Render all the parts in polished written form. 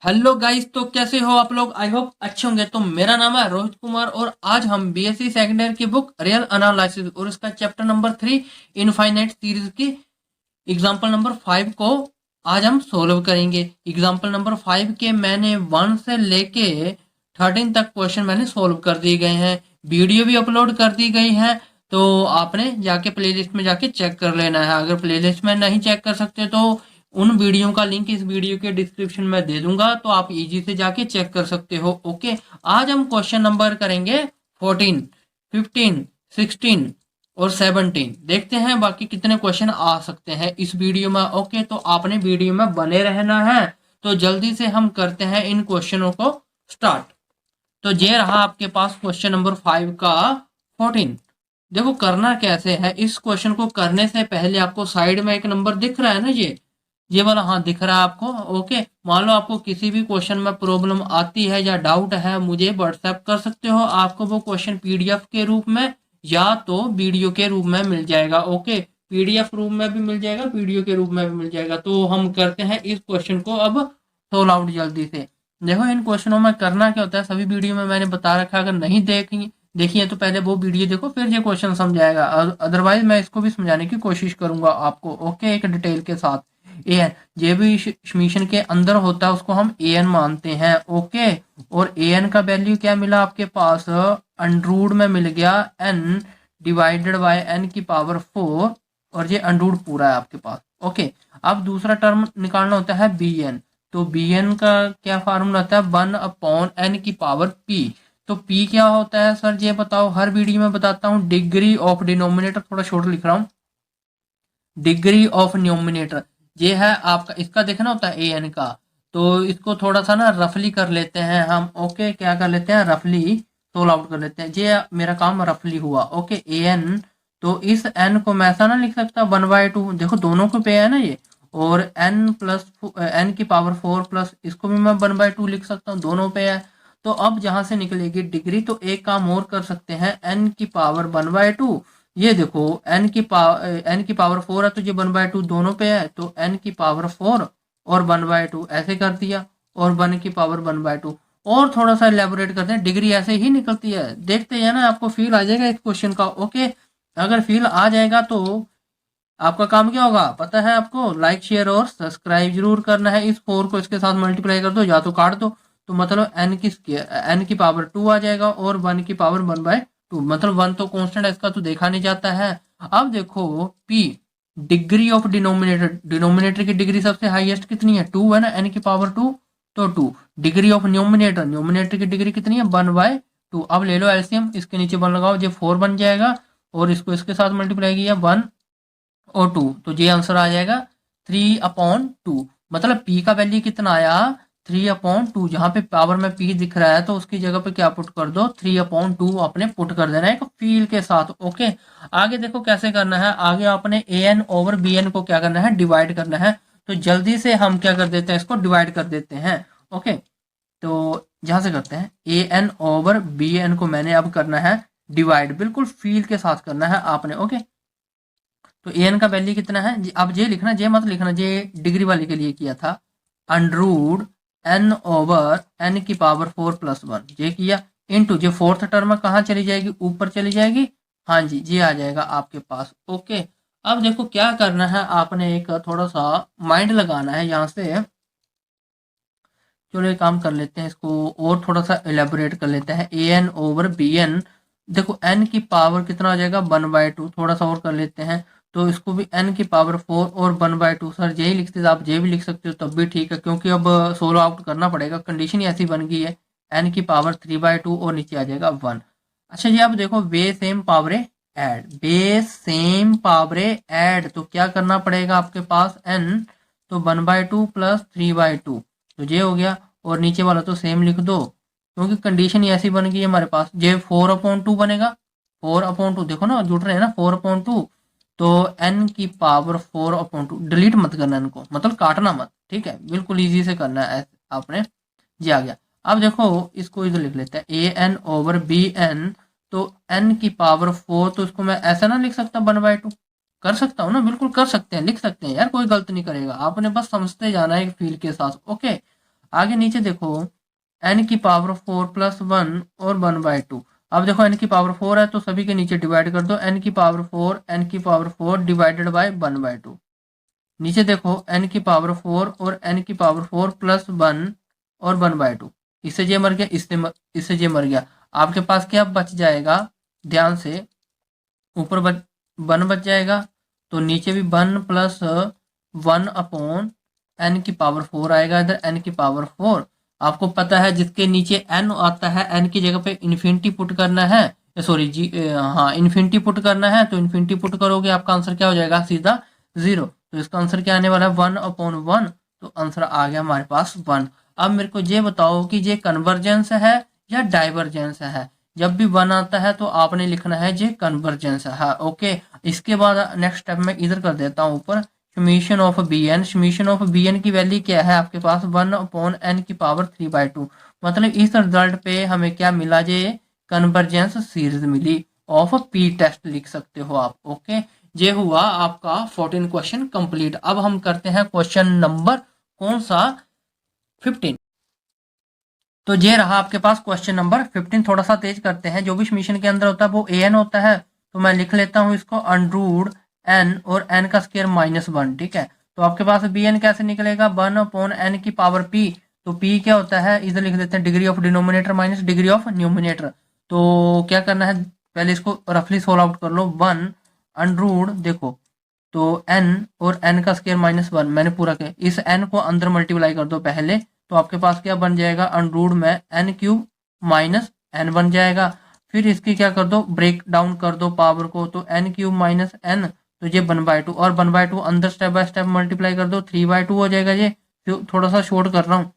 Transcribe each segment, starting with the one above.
Hello guys, तो कैसे हो आप लोग। आई होप अच्छे होंगे। तो मेरा नाम है रोहित कुमार और आज हम बीएससी सेकंड ईयर की बुक रियल एनालिसिस और इसका चैप्टर नंबर 3 इनफाइनाइट सीरीज की एग्जाम्पल नंबर 5 को आज हम सोल्व करेंगे। एग्जाम्पल नंबर 5 के मैंने 1 से लेके 13 तक क्वेश्चन मैंने सोल्व कर दिए गए हैं। वीडियो भी अपलोड कर दी गई है, तो आपने जाके प्लेलिस्ट में जाके चेक कर लेना है। अगर प्लेलिस्ट में नहीं चेक कर सकते तो उन वीडियो का लिंक इस वीडियो के डिस्क्रिप्शन में दे दूंगा, तो आप इजी से जाके चेक कर सकते हो। ओके, आज हम क्वेश्चन नंबर करेंगे 14, 15, 16 और 17। देखते हैं बाकी कितने क्वेश्चन आ सकते हैं इस वीडियो में। ओके, तो आपने वीडियो में बने रहना है। तो जल्दी से हम करते हैं इन क्वेश्चनों को स्टार्ट। तो ये रहा आपके पास क्वेश्चन नंबर 5 का 14। देखो करना कैसे है। इस क्वेश्चन को करने से पहले आपको साइड में एक नंबर दिख रहा है ना, ये वाला, हाँ दिख रहा है आपको। ओके, मान लो आपको किसी भी क्वेश्चन में प्रॉब्लम आती है या डाउट है, मुझे व्हाट्सएप कर सकते हो। आपको वो क्वेश्चन पीडीएफ के रूप में या तो वीडियो के रूप में मिल जाएगा। ओके, पीडीएफ रूप में भी मिल जाएगा, वीडियो के रूप में भी मिल जाएगा। तो हम करते हैं इस क्वेश्चन को अब सोल्व आउट जल्दी से। देखो इन क्वेश्चनों में करना क्या होता है, सभी वीडियो में मैंने बता रखा है। अगर नहीं देखिए तो पहले वो वीडियो देखो, फिर ये क्वेश्चन समझाएगा। अदरवाइज मैं इसको भी समझाने की कोशिश करूंगा आपको। ओके, एक डिटेल के साथ। ए एन, ये भी मिशन के अंदर होता है, उसको हम ए एन मानते हैं। ओके, और ए एन का वैल्यू क्या मिला आपके पास, अंडरूड में मिल गया एन डिवाइडेड बाय एन की पावर 4, और ये अंडरूड पूरा है आपके पास। ओके, अब दूसरा टर्म निकालना होता है बी एन। तो बी एन का क्या फार्मूला होता है, 1/n की पावर पी। तो पी क्या होता है सर, ये बताओ। हर वीडियो में बताता हूँ, डिग्री ऑफ डिनोमिनेटर, थोड़ा छोटा लिख रहा हूँ, डिग्री ऑफ न्यूमिनेटर। ये है आपका, इसका देखना होता है ए एन का। तो इसको थोड़ा सा ना रफली कर लेते हैं हम। ओके, क्या कर लेते हैं, रफली सोल्व आउट कर लेते हैं। ये मेरा काम रफली हुआ। ओके, ए एन, तो इस एन को मैं ऐसा ना लिख सकता 1/2, देखो दोनों को पे है ना ये, और एन प्लस एन की पावर 4 प्लस इसको भी मैं 1/2 लिख सकता हूँ, दोनों पे है। तो अब जहां से निकलेगी डिग्री, तो एक काम और कर सकते हैं, एन की पावर 1/2। ये देखो एन की पावर 4 है, तो ये 1/2 दोनों पे है, तो एन की पावर 4 और 1/2 ऐसे कर दिया, और 1 की पावर 1/2। और थोड़ा सा इलेबोरेट करते हैं, डिग्री ऐसे ही निकलती है, देखते हैं ना, आपको फील आ जाएगा इस क्वेश्चन का। ओके, अगर फील आ जाएगा तो आपका काम क्या होगा पता है आपको, लाइक शेयर और सब्सक्राइब जरूर करना है। इस 4 को इसके साथ मल्टीप्लाई कर दो या तो काट दो, तो मतलब एन की पावर 2 आ जाएगा, और 1 की पावर 1/2, मतलब 1 तो कांस्टेंट है, इसका तो देखा नहीं जाता है। अब देखो P, degree of denominator, denominator की डिग्री सबसे हाईएस्ट कितनी है, 2 है ना, एन की पावर 2, तो 2। डिग्री ऑफ न्यूमिनेटर, न्यूमिनेटर की डिग्री कितनी है, 1/2। अब ले लो एलसीएम, इसके नीचे 1 लगाओ, ये 4 बन जाएगा, और इसको इसके साथ मल्टीप्लाई किया 1 और 2, तो ये आंसर आ जाएगा 3/2। मतलब पी का वैल्यू कितना आया, 3/2। जहां पे पावर में पी दिख रहा है, तो उसकी जगह पे क्या पुट कर दो, 3/2 आपने पुट कर देना है एक फील के साथ। ओके, आगे देखो कैसे करना है। आगे आपने A N over B N को क्या करना है, डिवाइड करना है। तो जल्दी से हम क्या कर देते हैं, इसको डिवाइड कर देते हैं। ओके, तो जहां से करते हैं, A N over B N को मैंने अब करना है डिवाइड, बिल्कुल फील के साथ करना है आपने। ओके, तो ए एन का वैल्यू कितना है, अब जे लिखना, जे मत लिखना, जे डिग्री वाले के लिए किया था। अंडरूड एन ओवर एन की पावर 4 प्लस 1, ये किया, इनटू जे फोर्थ टर्म कहाँ चली जाएगी, ऊपर चली जाएगी। हाँ जी, ये आ जाएगा आपके पास। ओके, अब देखो क्या करना है, आपने एक थोड़ा सा माइंड लगाना है यहाँ से। चलो एक काम कर लेते हैं, इसको और थोड़ा सा एलेबोरेट कर लेते हैं। A N over B N, देखो एन की पावर कितना आ जाएगा, 1/2। थोड़ा सा और कर लेते हैं, तो इसको भी एन की पावर 4 और 1/2। सर यही लिखते थे आप, ये भी लिख सकते हो तब भी ठीक है, क्योंकि अब सोल्व आउट करना पड़ेगा, कंडीशन ही ऐसी बन गई है। एन की पावर 3/2 और नीचे आ जाएगा 1। अच्छा जी, अब देखो base same Paware add, base same Paware add, तो क्या करना पड़ेगा आपके पास, एन, तो 1/2 प्लस 3/2, तो ये हो गया, और नीचे वाला तो सेम लिख दो, क्योंकि कंडीशन ही ऐसी बन गई है हमारे पास। ये 4/2 बनेगा, 4/2, देखो ना जुड़ रहे हैं ना, 4/2। तो एन की पावर 4/2, डिलीट मत करना इनको, मतलब काटना मत, ठीक है, बिल्कुल इजी से करना है आपने। ये आ गया। अब देखो इसको इधर लिख लेते हैं, A N over B N, तो एन की पावर 4, तो इसको मैं ऐसा ना लिख सकता 1/2, कर सकता हूँ ना, बिल्कुल कर सकते हैं, लिख सकते हैं यार, कोई गलत नहीं करेगा, आपने बस समझते जाना है फील के साथ। ओके, आगे नीचे देखो n की पावर 4 प्लस 1 और 1/2। अब देखो n की पावर 4 है तो सभी के नीचे डिवाइड कर दो, n की पावर 4 n की पावर 4 डिवाइडेड बाय 1/2। नीचे देखो n की पावर 4 और n की पावर 4 प्लस 1 और 1/2। इससे ये मर गया, इससे ये मर गया। आपके पास क्या बच जाएगा, ध्यान से, ऊपर 1 बच जाएगा तो नीचे भी 1 प्लस 1 अपॉन n की पावर 4 आएगा, इधर n की पावर 4। आपको पता है जिसके नीचे n आता है n की जगह पे इन्फिनिटी पुट करना है, सॉरी जी, हाँ इन्फिनिटी पुट करना है, तो इन्फिनिटी पुट करोगे आपका आंसर क्या हो जाएगा, सीधा 0। तो इसका आंसर क्या आने वाला है, 1/1। तो आंसर आ गया हमारे पास 1। अब मेरे को ये बताओ कि ये कन्वर्जेंस है या डाइवर्जेंस है। जब भी 1 आता है तो आपने लिखना है ये कन्वर्जेंस है, ओके। इसके बाद नेक्स्ट स्टेप में इधर कर देता हूँ ऊपर, summation of B N. Summation of B N की वैल्यू क्या है आपके पास, 1/n की पावर 3/2। मतलब इस रिजल्ट पे हमें क्या मिला, ये कन्वर्जेंस सीरीज मिली ऑफ पी टेस्ट लिख सकते हो आप, ओके। ये हुआ आपका 14 क्वेश्चन कंप्लीट। अब हम करते हैं क्वेश्चन नंबर कौन सा, 15। तो ये रहा आपके पास क्वेश्चन नंबर 15। थोड़ा सा तेज करते हैं, जो भी समीशन के अंदर होता है वो an होता है, तो मैं लिख लेता हूँ इसको अंडरूड n और n का स्क्वायर -1, ठीक है। तो आपके पास bn कैसे निकलेगा, 1/n की पावर p। तो p क्या होता है, इधर लिख देते हैं degree of denominator minus degree of numerator. तो क्या करना है, पहले इसको रफली सोल्व आउट कर लो। 1 अंडरूड, देखो तो n और n का स्क्वायर -1 मैंने पूरा किया, इस n को अंदर मल्टीप्लाई कर दो पहले, तो आपके पास क्या बन जाएगा, अंडरूड में n³ माइनस n बन जाएगा। फिर इसकी क्या कर दो, ब्रेक डाउन कर दो पावर को, तो n³ माइनस n, तो ये 1/2 और 1/2 अंदर स्टेप बाय स्टेप मल्टीप्लाई कर दो, 3/2 हो जाएगा। ये थोड़ा सा शॉर्ट कर रहा हूँ,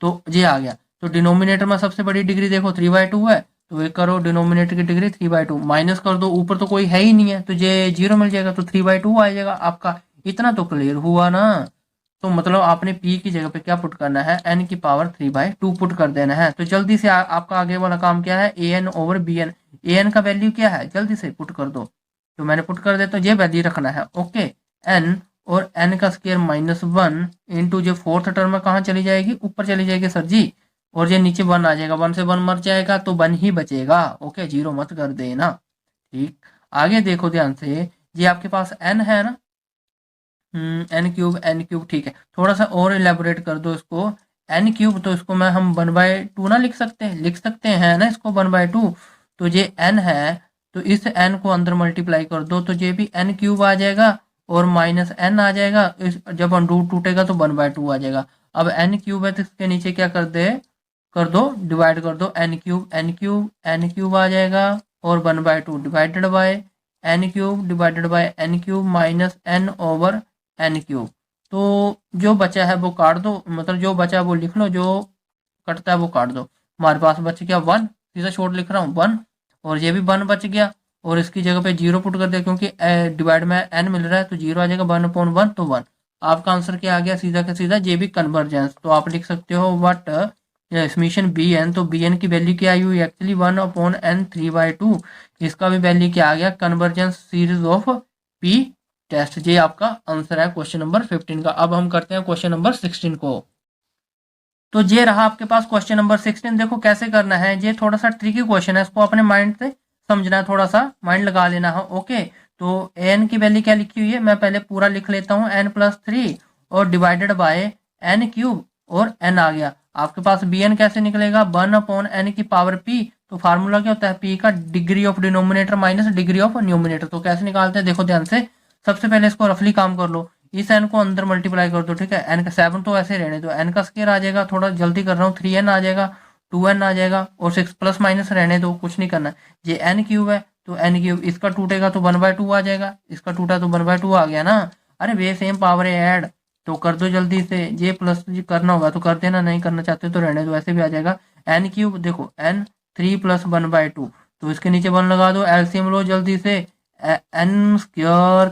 तो ये आ गया। तो डिनोमिनेटर में सबसे बड़ी डिग्री देखो 3/2 है, तो ये करो डिनोमिनेटर की डिग्री 3/2 माइनस कर दो, ऊपर तो कोई है ही नहीं है तो ये 0 मिल जाएगा, तो 3/2 आ जाएगा आपका। इतना तो क्लियर हुआ ना। तो मतलब आपने p की जगह पे क्या पुट करना है, n की पावर 3/2 पुट कर देना है। तो जल्दी से आपका आगे वाला काम क्या है, an ओवर bn। an का वैल्यू क्या है, जल्दी से पुट कर दो। तो मैंने पुट कर दिया, तो ये वैल्यू रखना है, ओके। n और n का स्क्वायर -1 इंटू जो फोर्थ टर्म में कहाँ चली जाएगी, ऊपर चली जाएगी सर जी, और ये नीचे 1 आ जाएगा, 1 से 1 मर जाएगा तो 1 ही बचेगा, ओके, 0 मत कर देना, ठीक। आगे देखो ध्यान से, ये आपके पास n है ना, n³, ठीक है। थोड़ा सा और इलेबोरेट कर दो इसको, n³, तो इसको मैं हम 1/2 ना लिख सकते हैं ना इसको 1/2। तो ये n है, तो इस n को अंदर मल्टीप्लाई कर दो, तो ये भी n³ आ जाएगा और माइनस n आ जाएगा। जब अंडरूट टूटेगा तो 1/2 आ जाएगा। अब n³ है तो इसके नीचे क्या कर दो डिवाइड कर दो, n³ आ जाएगा और 1/2 divided by n³ minus n over n³। तो जो बचा है वो काट दो, मतलब जो बचा है वो लिख लो, जो कटता है वो काट दो। हमारे पास बच गया 1, सीधा शॉर्ट लिख रहा हूँ 1, और ये भी 1 बच गया, और इसकी जगह पे 0 पुट कर दिया क्योंकि डिवाइड में n मिल रहा है, तो 0 आ जाएगा, 1/1 तो 1। आपका आंसर क्या आ गया, सीधा का सीधा ये भी कन्वर्जेंस। तो आप लिख सकते हो वट समीशन bn, तो bn की वैल्यू क्या आई हुई, एक्चुअली 1/n 3/2। इसका भी वैल्यू क्या आ गया, convergence series of p test. ये आपका आंसर है क्वेश्चन नंबर 15 का। अब हम करते हैं क्वेश्चन नंबर 16 को। तो ये रहा आपके पास क्वेश्चन नंबर 16। देखो कैसे करना है, ये थोड़ा सा ट्रिकी क्वेश्चन है, इसको अपने माइंड से समझना है, थोड़ा सा माइंड लगा लेना है, ओके। तो एन की वैल्यू क्या लिखी हुई है, मैं पहले पूरा लिख लेता हूँ, n+3 और डिवाइडेड बाय n³ और n आ गया। आपके पास bn कैसे निकलेगा, 1/n की पावर p। तो फार्मूला क्या होता है, p का degree of denominator minus degree of numerator. तो कैसे निकालते हैं, देखो ध्यान से, सबसे पहले इसको रफली काम कर लो, इस n को अंदर मल्टीप्लाई कर दो, ठीक है। n का 7 तो ऐसे रहने दो, n का स्क्वायर आ जाएगा, थोड़ा जल्दी कर रहा हूँ, 3n आ जाएगा, 2n आ जाएगा, और 6 प्लस माइनस रहने दो, कुछ नहीं करना। ये n³ है तो n³ इसका टूटेगा तो 1/2 आ जाएगा, इसका टूटा तो 1/2 आ गया ना। अरे वे सेम पावर है ऐड, तो कर दो जल्दी से, ये प्लस करना होगा तो कर देना, नहीं करना चाहते तो रहने दो, ऐसे भी आ जाएगा। n³ देखो n3 + 1/2, तो इसके नीचे 1 लगा दो, एलसीएम लो जल्दी से, n²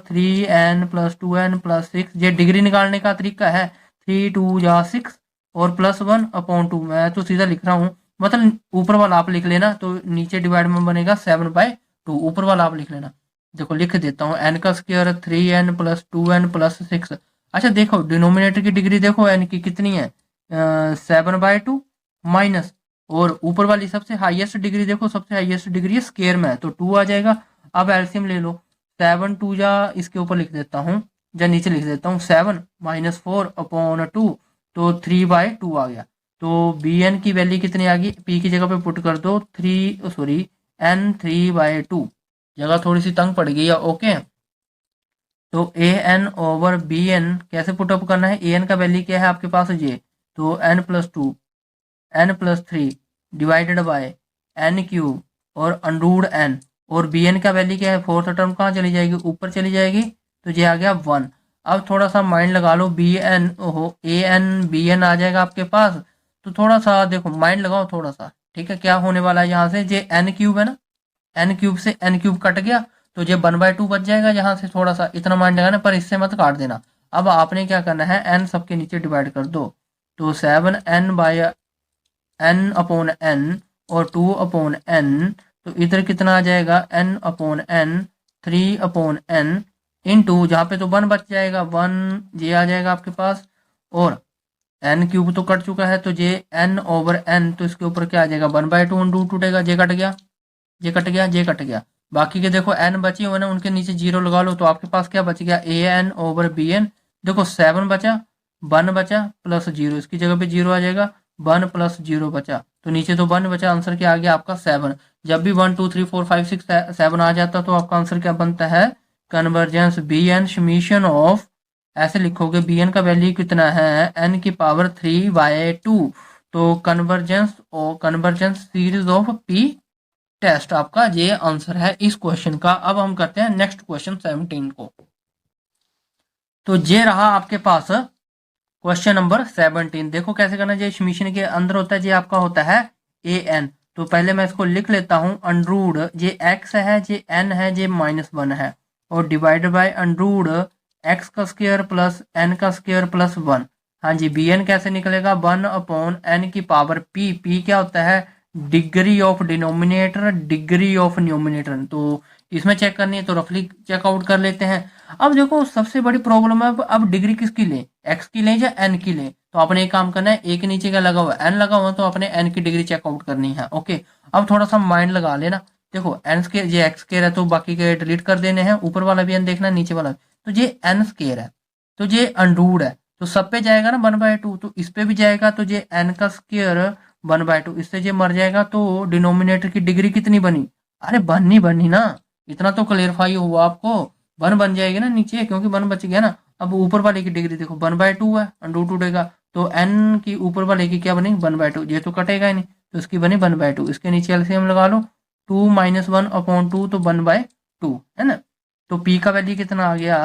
3n + 2n + 6। ये डिग्री निकालने का तरीका है, 3 2 या 6 और +1/2। मैं तो सीधा लिख रहा हूँ, मतलब ऊपर वाला आप लिख लेना, तो नीचे डिवाइड में बनेगा 7/2, ऊपर वाला आप लिख लेना। देखो लिख देता हूँ, n का स्क्वायर 3n + 2n + 6। अच्छा देखो डिनोमिनेटर की डिग्री देखो n की कितनी है, 7/2 माइनस, और ऊपर वाली सबसे हाईएस्ट डिग्री देखो, सबसे हाईएस्ट डिग्री है स्केयर में, तो 2 आ जाएगा। अब एलसीएम ले लो, 7 2 जा इसके ऊपर लिख देता हूँ, या नीचे लिख देता हूँ, 7 - 4/2, तो 3/2 आ गया। तो बी एन की वैल्यू कितनी आ गई, पी की जगह पे पुट कर दो एन 3/2, जगह थोड़ी सी तंग पड़ गई है। ओके, तो A N over B N कैसे पुटअप करना है, ए एन का वैल्यू क्या है आपके पास ये, तो n+2 n+3 divided by n cube और अंडूड n, और बी एन का वैल्यू क्या है, फोर्थ टर्म कहाँ चली जाएगी, ऊपर चली जाएगी, तो ये आ गया 1। अब थोड़ा सा माइंड लगा लो, बी एन ओहो ए एन बी एन आ जाएगा आपके पास, तो थोड़ा सा देखो माइंड लगाओ थोड़ा सा, ठीक है। क्या होने वाला है यहाँ से, ये n क्यूब है ना, n क्यूब से n क्यूब कट गया, तो ये 1/2 बच जाएगा, यहाँ से थोड़ा सा इतना माइंड लगाना, पर इससे मत काट देना। अब आपने क्या करना है, n सबके नीचे डिवाइड कर दो, तो 7n/n और 2/n, तो इधर कितना आ जाएगा, n/n 3/n इंटू, जहाँ पे तो 1 बच जाएगा, 1 ये आ जाएगा आपके पास, और n क्यूब तो कट चुका है, तो ये n/n, तो इसके ऊपर क्या आ जाएगा, 1/2 अंडू टूटेगा, ये कट गया, ये कट गया, ये कट गया। बाकी के देखो n बची हुए ना, उनके नीचे 0 लगा लो, तो आपके पास क्या बच गया, A N over B N. देखो 7 बचा, 1 बचा प्लस 0, इसकी जगह पे 0 आ जाएगा, 1 + 0 बचा, तो नीचे तो 1 बचा, आंसर क्या आ गया आपका 7। जब भी 1 2 3 4 5 6 7 आ जाता, तो आपका आंसर क्या बनता है, convergence B N summation of, ऐसे लिखोगे बी एन का वैल्यू कितना है, n की पावर 3/2, तो convergence series of P test, आपका ये आंसर है इस क्वेश्चन का। अब हम करते हैं नेक्स्ट क्वेश्चन 17 को। तो ये रहा आपके पास क्वेश्चन नंबर 17। देखो कैसे करना, ये समीशन के अंदर होता है, ये आपका होता है ए एन। तो पहले मैं इसको लिख लेता हूँ, अंडरूड ये एक्स है, ये एन है, ये -1 है, और डिवाइडेड बाय अंडरूड एक्स का स्क्वायर प्लस एन का स्क्वायर प्लस 1। हाँ जी, बी एन कैसे निकलेगा, 1/n की पावर पी, पी क्या होता है, degree of denominator, degree of numerator. तो इसमें चेक करनी है, तो रफली चेकआउट कर लेते हैं। अब देखो सबसे बड़ी प्रॉब्लम है, अब डिग्री किसकी लें, एक्स की लें या एन की लें। तो आपने एक काम करना है, एक नीचे का लगा हुआ एन लगा हुआ, तो आपने एन की डिग्री चेकआउट करनी है। ओके, अब थोड़ा सा माइंड लगा लेना, देखो एन स्केयर, ये एक्स स्केयर है, तो बाकी के डिलीट कर देने हैं, ऊपर वाला भी एन देखना है, नीचे वाला भी। तो ये एन स्केयर है, तो ये अंडूड है, तो सब पे जाएगा ना 1/2, तो इस पे भी जाएगा, तो ये एन का स्केयर 1/2, इससे ये मर जाएगा, तो डिनोमिनेटर की डिग्री कितनी बनी, अरे बनी ना, इतना तो क्लियरफाई हुआ आपको, 1 बन जाएगी ना नीचे, क्योंकि 1 बच गया ना। अब ऊपर वाले की डिग्री देखो 1/2 है, अंडू टूटेगा, तो n की ऊपर वाले की क्या बनेगी, 1/2, ये तो कटेगा ही नहीं, तो इसकी बनी 1/2। इसके नीचे एलसीएम लगा लो, 2 - 1/2, तो 1/2 है ना। तो p का वैल्यू कितना आ गया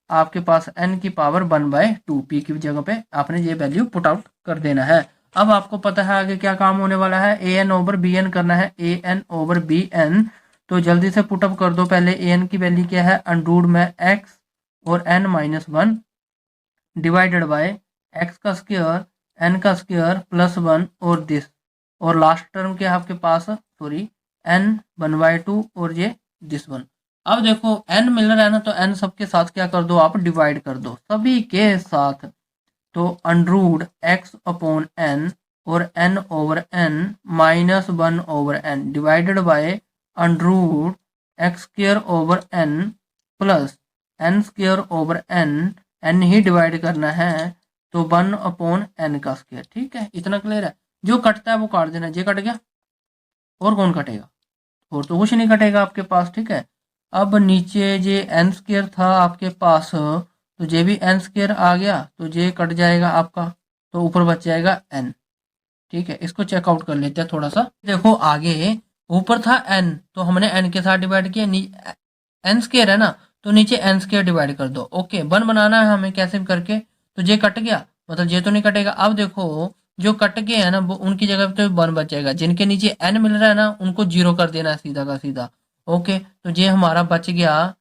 आपके पास, n की पावर 1/2, p की जगह पे आपने ये वैल्यू पुट आउट कर देना है। अब आपको पता है आगे क्या काम होने वाला है, A N over B N करना है, A N over B N. तो जल्दी से पुटअप कर दो, पहले ए एन की वैल्यू क्या है, अंडरूड में एक्स और n - 1 डिवाइडेड बाय एक्स का स्क्वायर n का स्क्वायर प्लस 1 और दिस, और लास्ट टर्म क्या है आपके पास, n 1/2 और ये दिस 1। अब देखो n मिल रहा है ना, तो n सबके साथ क्या कर दो, आप डिवाइड कर दो सभी के साथ, तो अंडरूड x/n और n/n -1/n divided by underroot x² n plus n² n he divide करना है, तो 1/n का स्क्वायर। ठीक है, इतना क्लियर है, जो कटता है वो काट देना, ये कट गया, और कौन कटेगा, और तो कुछ नहीं कटेगा आपके पास। ठीक है, अब नीचे ये n² था आपके पास, तो ये भी n² आ गया, तो ये कट जाएगा आपका, तो ऊपर बच जाएगा n। ठीक है, इसको चेकआउट कर लेते हैं थोड़ा सा। देखो आगे ऊपर था n, तो हमने n के साथ डिवाइड किया, n² है ना, तो नीचे n² डिवाइड कर दो। ओके, 1 बनाना है हमें, कैसे भी करके, तो ये कट गया, मतलब ये तो नहीं कटेगा। अब देखो जो कट गए हैं ना, वो उनकी जगह पे तो 1 बच जाएगा, जिनके नीचे n मिल रहा है ना, उनको 0 कर देना है सीधा का सीधा। ओके, तो ये हमारा बच गया,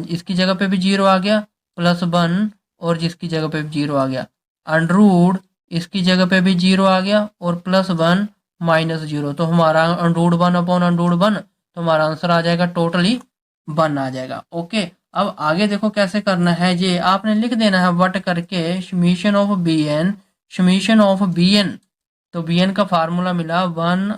इसकी जगह पे भी 0 आ गया, +1, और जिसकी जगह पे भी 0 आ गया, अंडरूड इसकी जगह पे भी 0 आ गया, और +1 -0, तो हमारा √1/√1, तो हमारा आंसर आ जाएगा टोटली 1 आ जाएगा। ओके, अब आगे देखो कैसे करना है, ये आपने लिख देना है वट करके, summation of B N summation of B N, तो बी एन का फार्मूला मिला 1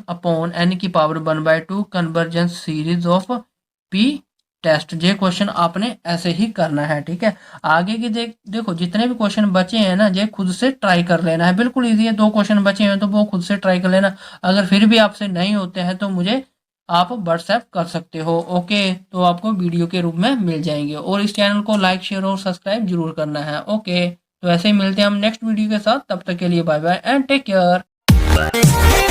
अपॉन एन की power 1/2 convergence series of P test. ये क्वेश्चन आपने ऐसे ही करना है, ठीक है। आगे की देखो जितने भी क्वेश्चन बचे हैं ना, ये खुद से ट्राई कर लेना है, बिल्कुल इजी है। 2 क्वेश्चन बचे हैं तो वो खुद से ट्राई कर लेना। अगर फिर भी आपसे नहीं होते हैं तो मुझे आप व्हाट्सएप कर सकते हो, ओके। तो आपको वीडियो के रूप में मिल जाएंगे। और इस चैनल को लाइक शेयर और सब्सक्राइब जरूर करना है, ओके। तो ऐसे ही मिलते हैं हम नेक्स्ट वीडियो के साथ, तब तक के लिए bye bye and take care.